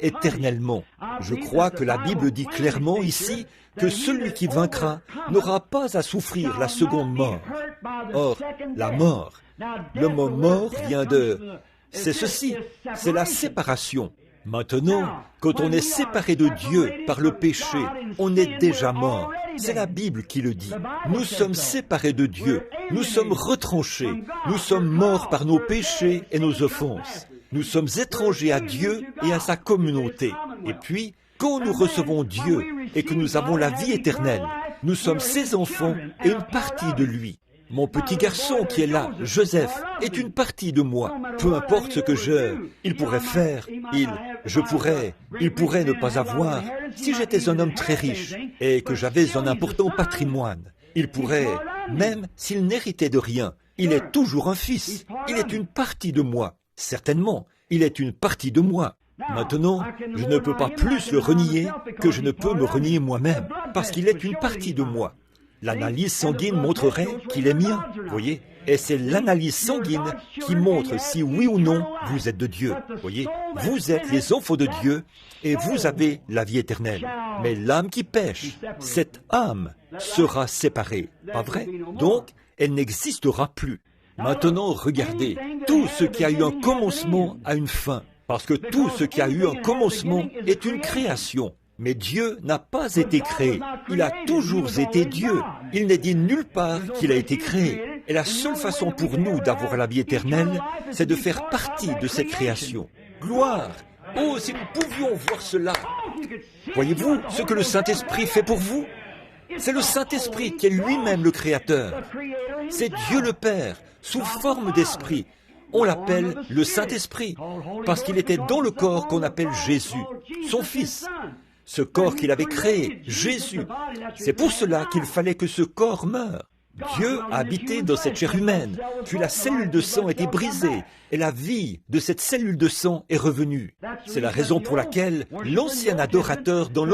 éternellement. Je crois que la Bible dit clairement ici que celui qui vaincra n'aura pas à souffrir la seconde mort. Or, la mort, le mot mort vient de... C'est ceci, c'est la séparation. Maintenant, quand on est séparé de Dieu par le péché, on est déjà mort. C'est la Bible qui le dit. Nous sommes séparés de Dieu, nous sommes retranchés, nous sommes morts par nos péchés et nos offenses. Nous sommes étrangers à Dieu et à sa communauté. Et puis, quand nous recevons Dieu et que nous avons la vie éternelle, nous sommes ses enfants et une partie de lui. Mon petit garçon qui est là, Joseph, est une partie de moi. Peu importe ce que il pourrait faire, il pourrait ne pas avoir. Si j'étais un homme très riche et que j'avais un important patrimoine, il pourrait, même s'il n'héritait de rien, il est toujours un fils. Il est une partie de moi. Certainement, il est une partie de moi. Maintenant, je ne peux pas plus le renier que je ne peux me renier moi-même, parce qu'il est une partie de moi. L'analyse sanguine montrerait qu'il est mien, voyez, et c'est l'analyse sanguine qui montre si oui ou non vous êtes de Dieu, voyez. Vous êtes les enfants de Dieu et vous avez la vie éternelle. Mais l'âme qui pêche, cette âme sera séparée, pas vrai? Donc, elle n'existera plus. Maintenant, regardez, tout ce qui a eu un commencement a une fin, parce que tout ce qui a eu un commencement est une création. Mais Dieu n'a pas été créé. Il a toujours été Dieu. Il n'est dit nulle part qu'il a été créé. Et la seule façon pour nous d'avoir la vie éternelle, c'est de faire partie de cette création. Gloire! Oh, si nous pouvions voir cela! Voyez-vous ce que le Saint-Esprit fait pour vous? C'est le Saint-Esprit qui est lui-même le Créateur. C'est Dieu le Père, sous forme d'Esprit. On l'appelle le Saint-Esprit, parce qu'il était dans le corps qu'on appelle Jésus, son Fils. Ce corps qu'il avait créé, Jésus. C'est pour cela qu'il fallait que ce corps meure. Dieu a habité dans cette chair humaine, puis la cellule de sang a été brisée, et la vie de cette cellule de sang est revenue. C'est la raison pour laquelle l'ancien adorateur dans